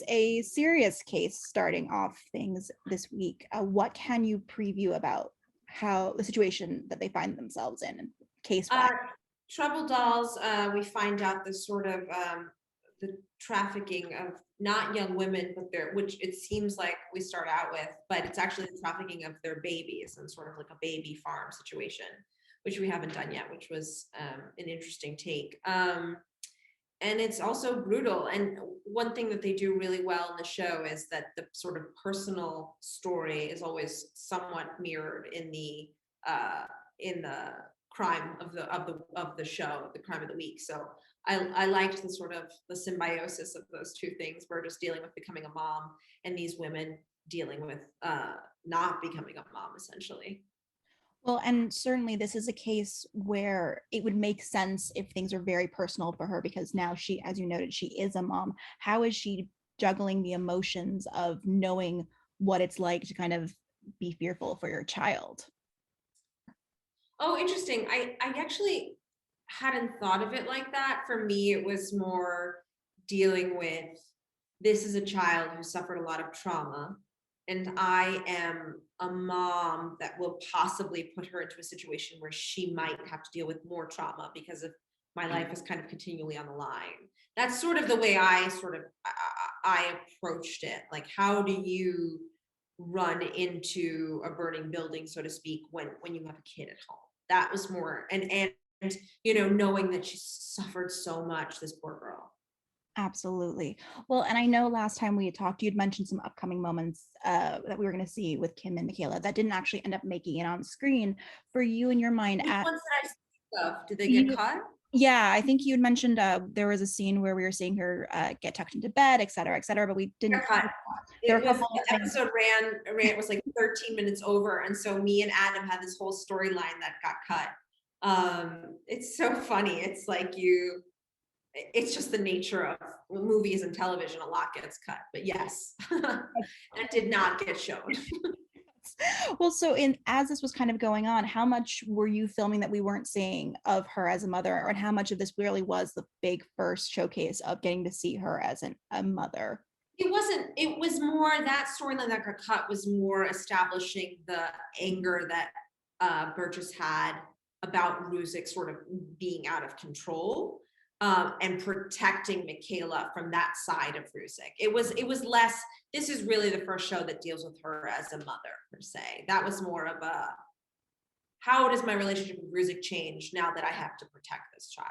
a serious case starting off things this week. What can you preview about how the situation that they find themselves in case-wise? Trouble Dolls, we find out the sort of the trafficking of not young women, but which it seems like we start out with, but it's actually the trafficking of their babies and sort of like a baby farm situation, which we haven't done yet, which was an interesting take. And it's also brutal. And one thing that they do really well in the show is that the sort of personal story is always somewhat mirrored in the crime of the show, the crime of the week. So I liked the sort of the symbiosis of those two things. We're just dealing with becoming a mom, and these women dealing with not becoming a mom, essentially. Well, and certainly this is a case where it would make sense if things are very personal for her, because now she, as you noted, she is a mom. How is she juggling the emotions of knowing what it's like to kind of be fearful for your child? Oh, interesting. I actually hadn't thought of it like that. For me, it was more dealing with, this is a child who suffered a lot of trauma, and I am a mom that will possibly put her into a situation where she might have to deal with more trauma because of my life is kind of continually on the line. That's sort of the way I approached it. Like, how do you run into a burning building, so to speak, when you have a kid at home? That was more, and knowing that she suffered so much, this poor girl. Absolutely. Well, and I know last time we had talked, you'd mentioned some upcoming moments that we were going to see with Kim and Michaela that didn't actually end up making it on screen. For you in your mind, Which ones did I speak of? Did they get you, cut? yeah, I think you had mentioned there was a scene where we were seeing her get tucked into bed, et cetera, but we didn't. There were It a was, couple the of things. episode ran, it was like 13 minutes over, and so me and Adam had this whole storyline that got cut. It's so funny. It's like it's just the nature of movies and television. A lot gets cut, but yes, that did not get shown. Well, so as this was kind of going on, how much were you filming that we weren't seeing of her as a mother, and how much of this really was the big first showcase of getting to see her as a mother? It wasn't, it was more, that storyline that got cut was more establishing the anger that Burgess had about Ruzek sort of being out of control, and protecting Michaela from that side of Ruzek. It was less, this is really the first show that deals with her as a mother, per se. That was more of a, how does my relationship with Ruzek change now that I have to protect this child?